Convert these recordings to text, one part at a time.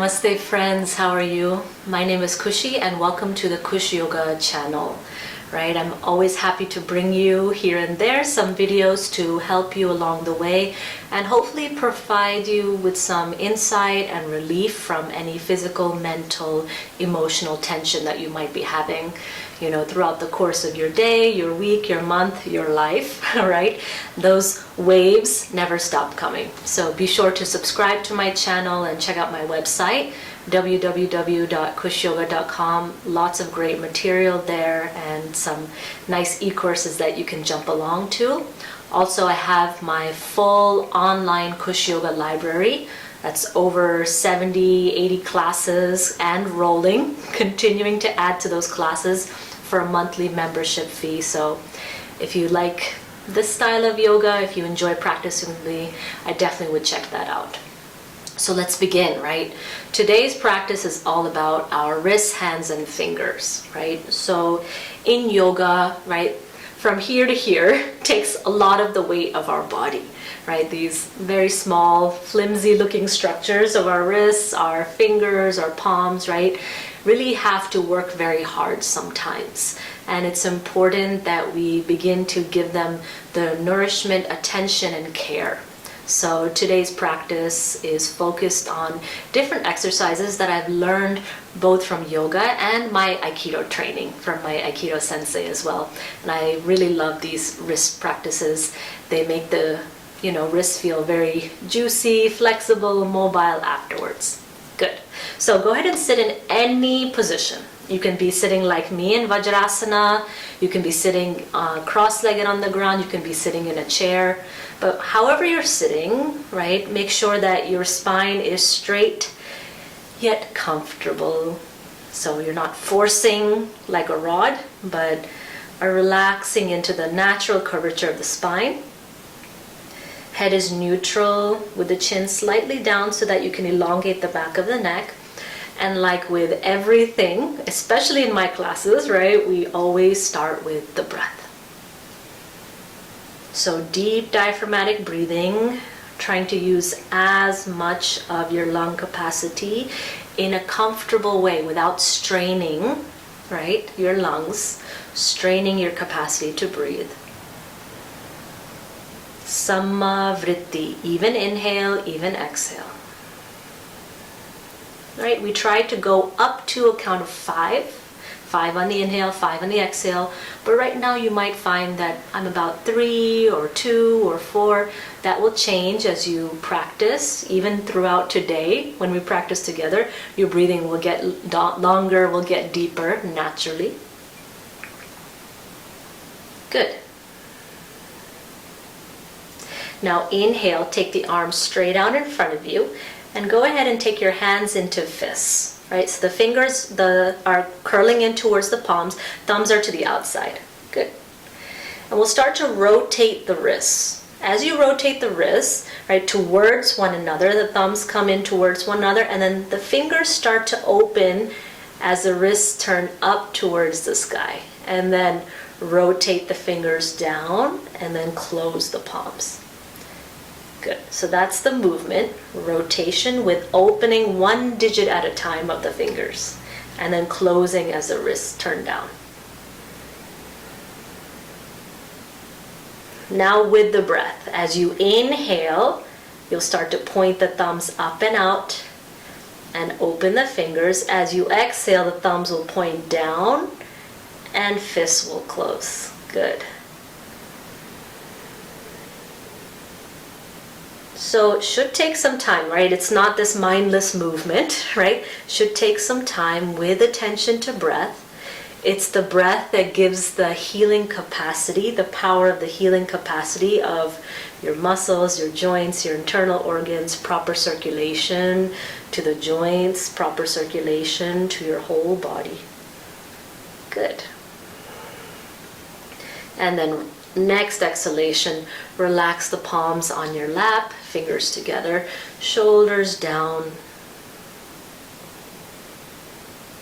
Namaste friends, how are you? My name is Kushi and welcome to the Kush Yoga channel. Right, I'm always happy to bring you here and there some videos to help you along the way and hopefully provide you with some insight and relief from any physical, mental, emotional tension that you might be having, throughout the course of your day, your week, your month, your life, right? Those waves never stop coming. So be sure to subscribe to my channel and check out my website, www.kushyoga.com. Lots of great material there and some nice e-courses that you can jump along to. Also, I have my full online Kush Yoga library. That's over 70, 80 classes and rolling, continuing to add to those classes for a monthly membership fee. So if you like this style of yoga, if you enjoy practicing, I definitely would check that out. So let's begin, right? Today's practice is all about our wrists, hands, and fingers, right? So in yoga, right, from here to here takes a lot of the weight of our body, right? These very small, flimsy looking structures of our wrists, our fingers, our palms, right, really have to work very hard sometimes. And it's important that we begin to give them the nourishment, attention, and care. So today's practice is focused on different exercises that I've learned both from yoga and my Aikido training from my Aikido sensei as well. And I really love these wrist practices. They make the wrists feel very juicy, flexible, mobile afterwards. Good. So go ahead and sit in any position. You can be sitting like me in Vajrasana, you can be sitting cross-legged on the ground, you can be sitting in a chair, but however you're sitting, right, make sure that your spine is straight yet comfortable. So you're not forcing like a rod, but are relaxing into the natural curvature of the spine. Head is neutral with the chin slightly down so that you can elongate the back of the neck. And like with everything, especially in my classes, right, we always start with the breath. So deep diaphragmatic breathing, trying to use as much of your lung capacity in a comfortable way without straining, right, your lungs, straining your capacity to breathe. Samma vritti, even inhale, even exhale. Right, we try to go up to a count of 5. 5 on the inhale, 5 on the exhale. But right now you might find that I'm about 3 or 2 or 4. That will change as you practice. Even throughout today, when we practice together, your breathing will get longer, will get deeper naturally. Good. Now inhale, take the arms straight out in front of you. And go ahead and take your hands into fists, right? So the fingers are curling in towards the palms, thumbs are to the outside. Good. And we'll start to rotate the wrists. As you rotate the wrists, right, towards one another, the thumbs come in towards one another, and then the fingers start to open as the wrists turn up towards the sky. And then rotate the fingers down, and then close the palms. Good. So that's the movement, rotation with opening one digit at a time of the fingers and then closing as the wrists turn down. Now with the breath, as you inhale, you'll start to point the thumbs up and out and open the fingers. As you exhale, the thumbs will point down and fists will close. Good. So it should take some time, right? It's not this mindless movement, right? Should take some time with attention to breath. It's the breath that gives the healing capacity, the power of the healing capacity of your muscles, your joints, your internal organs, proper circulation to the joints, proper circulation to your whole body. Good. And then next exhalation, relax the palms on your lap, fingers together, shoulders down.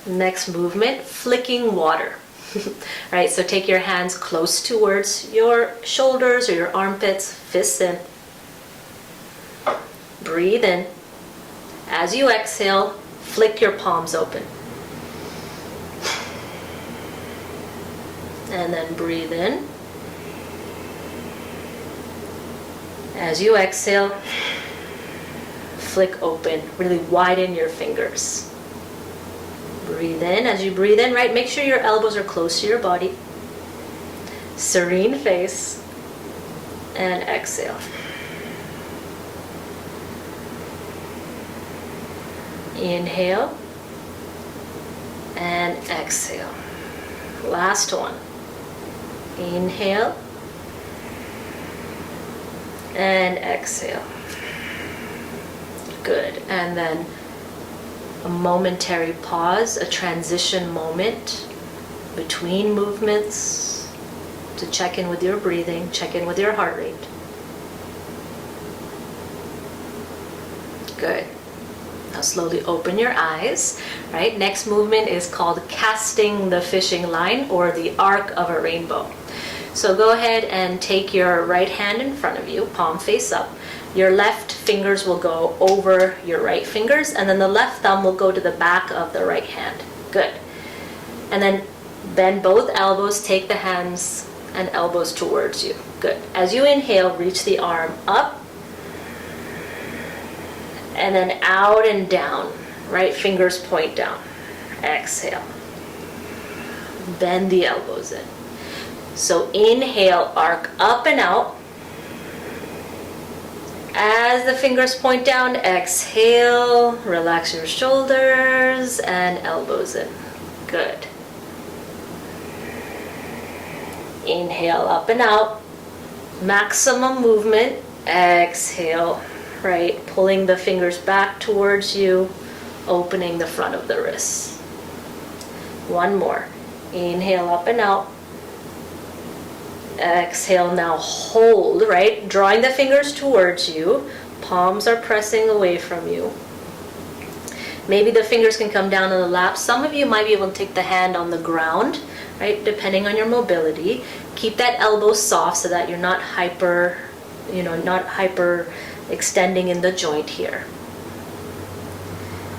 Next movement, flicking water. Right, so take your hands close towards your shoulders or your armpits, fists in. Breathe in. As you exhale, Flick your palms open. And then breathe in. As you exhale, flick open. Really widen your fingers. Breathe in. As you breathe in, right, make sure your elbows are close to your body. Serene face. And exhale. Inhale. And exhale. Last one. Inhale. And exhale. Good. And then a momentary pause, a transition moment between movements to check in with your breathing, check in with your heart rate. Good. Now slowly open your eyes, right? Next movement is called casting the fishing line, or the arc of a rainbow. So go ahead and take your right hand in front of you, palm face up. Your left fingers will go over your right fingers, and then the left thumb will go to the back of the right hand. Good. And then bend both elbows, take the hands and elbows towards you. Good. As you inhale, reach the arm up, and then out and down. Right fingers point down. Exhale. Bend the elbows in. So inhale, arc up and out. As the fingers point down, exhale, relax your shoulders and elbows in. Good. Inhale, up and out. Maximum movement. Exhale, right? Pulling the fingers back towards you, opening the front of the wrists. One more. Inhale, up and out. Exhale, now hold, right? Drawing the fingers towards you. Palms are pressing away from you. Maybe the fingers can come down on the lap. Some of you might be able to take the hand on the ground, right? Depending on your mobility. Keep that elbow soft so that you're not hyper extending in the joint here.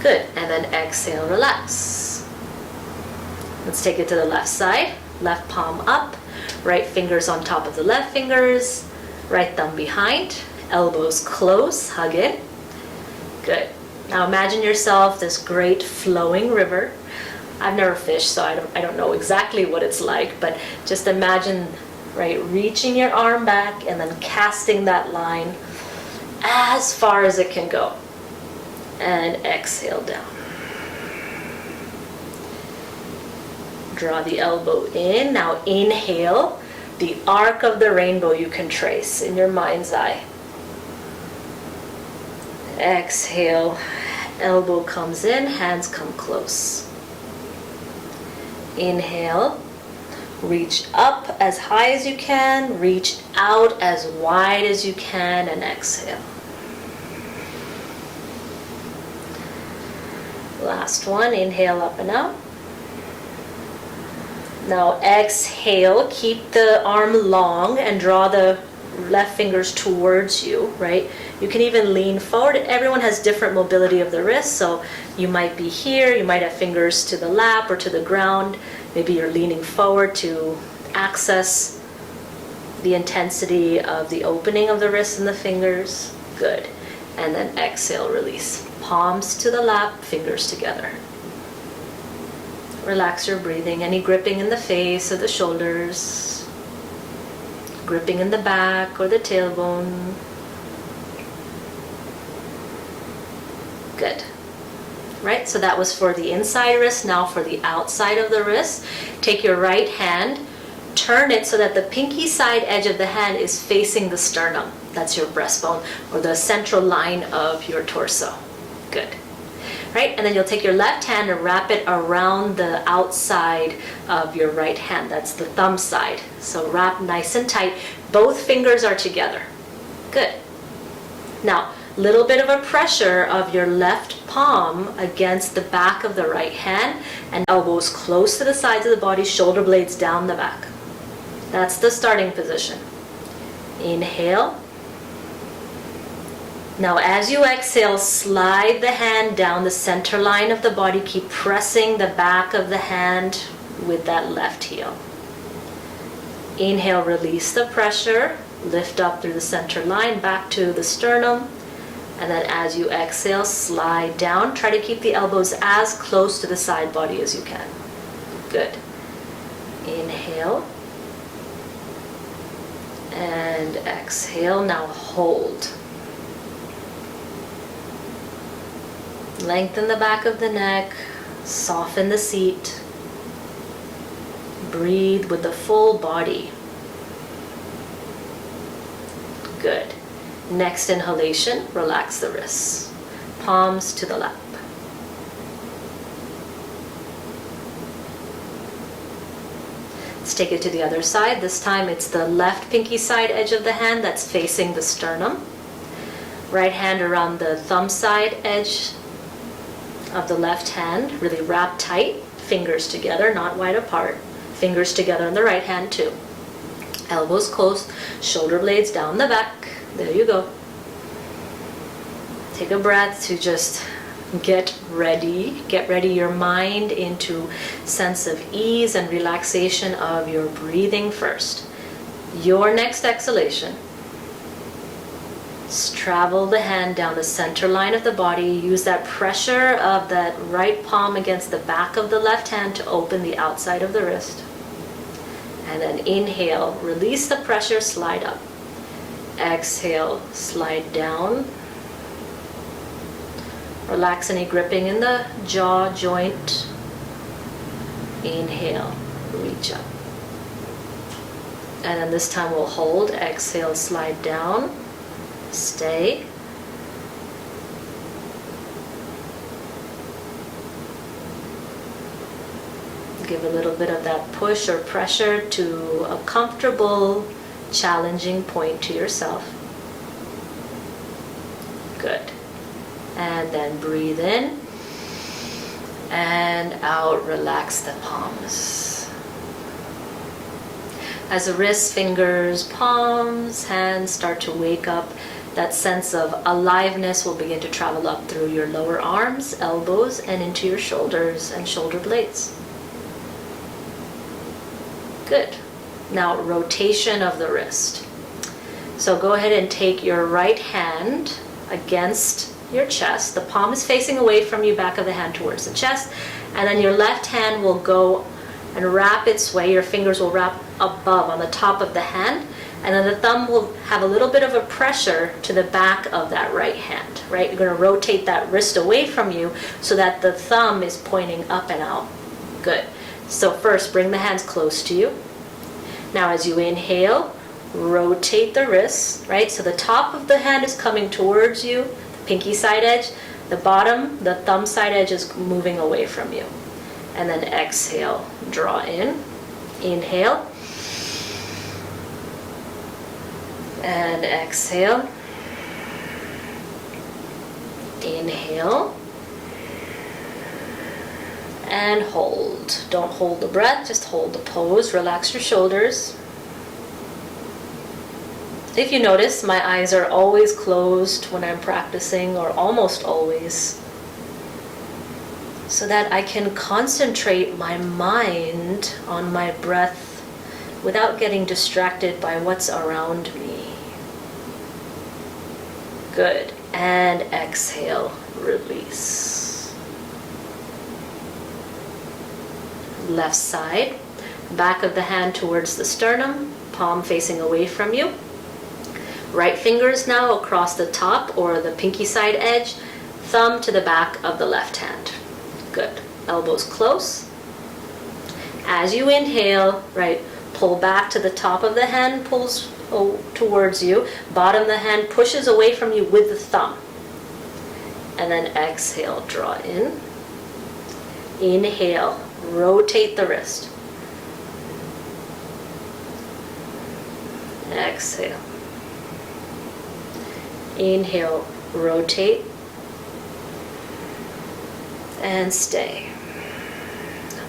Good. And then exhale, relax. Let's take it to the left side. Left palm up. Right fingers on top of the left fingers, right thumb behind, elbows close, hug in. Good. Now imagine yourself this great flowing river. I've never fished, so I don't know exactly what it's like, but just imagine, right, reaching your arm back and then casting that line as far as it can go. And exhale down. Draw the elbow in. Now inhale, the arc of the rainbow you can trace in your mind's eye. Exhale, elbow comes in, hands come close. Inhale, reach up as high as you can, reach out as wide as you can, and exhale. Last one, inhale up and out. Now exhale, keep the arm long and draw the left fingers towards you, right? You can even lean forward. Everyone has different mobility of the wrist, so you might be here, you might have fingers to the lap or to the ground. Maybe you're leaning forward to access the intensity of the opening of the wrists and the fingers. Good. And then exhale, release. Palms to the lap, fingers together. Relax your breathing. Any gripping in the face or the shoulders, gripping in the back or the tailbone. Good. Right, so that was for the inside wrist. Now for the outside of the wrist. Take your right hand, turn it so that the pinky side edge of the hand is facing the sternum. That's your breastbone, or the central line of your torso. Good. Right, and then you'll take your left hand and wrap it around the outside of your right hand. That's the thumb side. So wrap nice and tight. Both fingers are together. Good. Now, little bit of a pressure of your left palm against the back of the right hand, and elbows close to the sides of the body, shoulder blades down the back. That's the starting position. Inhale. Now as you exhale, slide the hand down the center line of the body. Keep pressing the back of the hand with that left heel. Inhale, release the pressure. Lift up through the center line, back to the sternum. And then as you exhale, slide down. Try to keep the elbows as close to the side body as you can. Good. Inhale. And exhale. Now hold. Lengthen the back of the neck. Soften the seat. Breathe with the full body. Good. Next inhalation, relax the wrists. Palms to the lap. Let's take it to the other side. This time it's the left pinky side edge of the hand that's facing the sternum. Right hand around the thumb side edge of the left hand. Really wrap tight. Fingers together, not wide apart. Fingers together on the right hand too. Elbows close, shoulder blades down the back. There you go. Take a breath to just get ready. Get ready your mind into sense of ease and relaxation of your breathing first. Your next exhalation. Travel the hand down the center line of the body. Use that pressure of that right palm against the back of the left hand to open the outside of the wrist. And then inhale, release the pressure, slide up. Exhale, slide down. Relax any gripping in the jaw joint. Inhale, reach up. And then this time we'll hold. Exhale, slide down. Stay. Give a little bit of that push or pressure to a comfortable, challenging point to yourself. Good. And then breathe in and out. Relax the palms. As the wrists, fingers, palms, hands start to wake up, that sense of aliveness will begin to travel up through your lower arms, elbows, and into your shoulders and shoulder blades. Good. Now rotation of the wrist. So go ahead and take your right hand against your chest. The palm is facing away from you, back of the hand towards the chest. And then your left hand will go and wrap its way. Your fingers will wrap above on the top of the hand. And then the thumb will have a little bit of a pressure to the back of that right hand, right? You're going to rotate that wrist away from you so that the thumb is pointing up and out. Good. So first, bring the hands close to you. Now as you inhale, rotate the wrists, right? So the top of the hand is coming towards you, the pinky side edge. The bottom, the thumb side edge is moving away from you. And then exhale, draw in. Inhale. And exhale. Inhale. And hold. Don't hold the breath, just hold the pose. Relax your shoulders. If you notice, my eyes are always closed when I'm practicing, or almost always, so that I can concentrate my mind on my breath without getting distracted by what's around me. Good. And exhale, release. Left side, back of the hand towards the sternum, palm facing away from you. Right fingers now across the top or the pinky side edge, thumb to the back of the left hand. Good. Elbows close. As you inhale, right, pull back to the top of the hand, pulls towards you. Bottom of the hand pushes away from you with the thumb. And then exhale, draw in. Inhale. Rotate the wrist. Exhale. Inhale, rotate. And stay.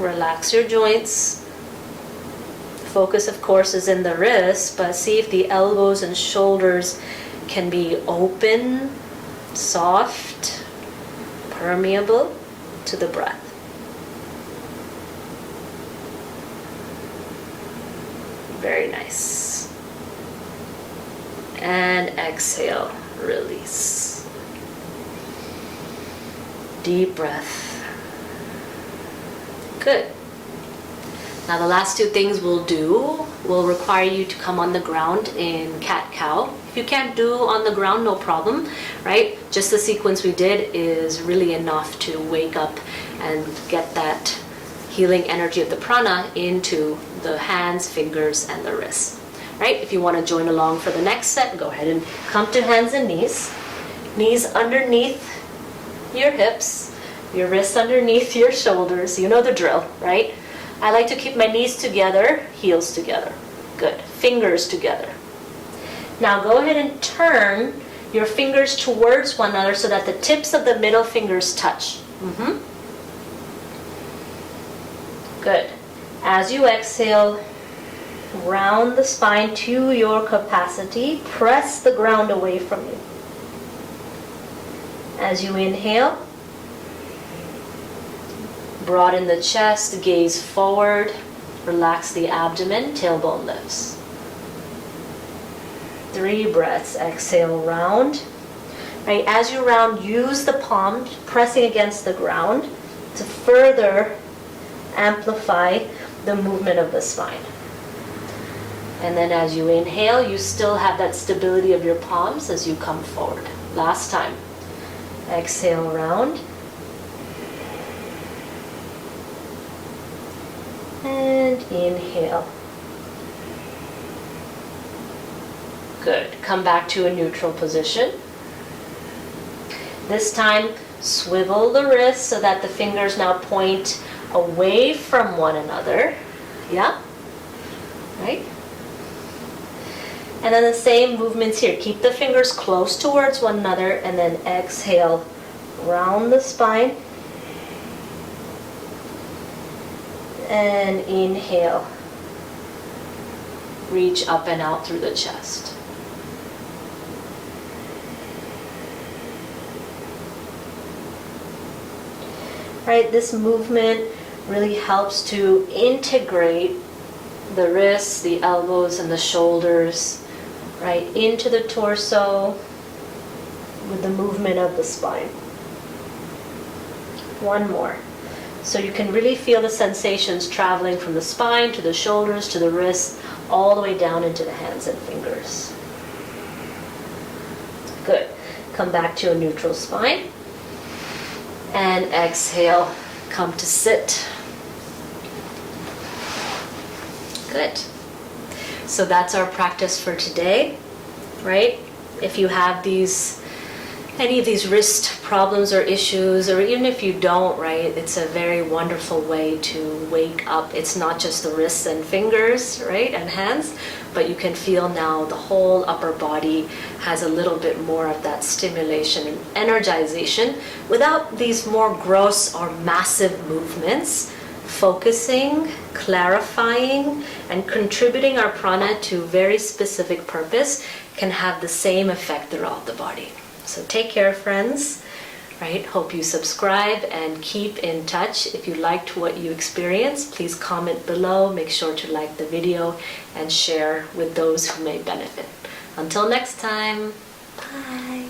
Relax your joints. Focus, of course, is in the wrists, but see if the elbows and shoulders can be open soft, permeable to the breath. Very nice. And exhale, release. Deep breath. Good. Now the last two things we'll do will require you to come on the ground in cat-cow. If you can't do on the ground, no problem, right? Just the sequence we did is really enough to wake up and get that healing energy of the prana into the hands, fingers, and the wrists, right? If you want to join along for the next set, go ahead and come to hands and knees. Knees underneath your hips, your wrists underneath your shoulders. You know the drill, right? I like to keep my knees together, heels together. Good. Fingers together. Now go ahead and turn your fingers towards one another so that the tips of the middle fingers touch. Good. As you exhale, round the spine to your capacity. Press the ground away from you. As you inhale, broaden the chest, gaze forward, relax the abdomen, tailbone lifts. 3 breaths, exhale, round. Right, as you round, use the palms pressing against the ground to further amplify the movement of the spine. And then as you inhale, you still have that stability of your palms as you come forward. Last time. Exhale, round. And inhale. Good. Come back to a neutral position. This time, swivel the wrists so that the fingers now point away from one another. Yeah? Right? And then the same movements here. Keep the fingers close towards one another and then exhale, round the spine. And inhale. Reach up and out through the chest. Right, this movement really helps to integrate the wrists, the elbows, and the shoulders, right, into the torso with the movement of the spine. One more. So you can really feel the sensations traveling from the spine to the shoulders to the wrists, all the way down into the hands and fingers. Good. Come back to a neutral spine. And exhale, come to sit. Good. So that's our practice for today, right? If you have any of these wrist problems or issues, or even if you don't, right, it's a very wonderful way to wake up. It's not just the wrists and fingers, right, and hands, but you can feel now the whole upper body has a little bit more of that stimulation and energization without these more gross or massive movements. Focusing, clarifying, and contributing our prana to very specific purpose can have the same effect throughout the body. So take care, friends, right? Hope you subscribe and keep in touch. If you liked what you experienced, please comment below. Make sure to like the video and share with those who may benefit. Until next time, bye.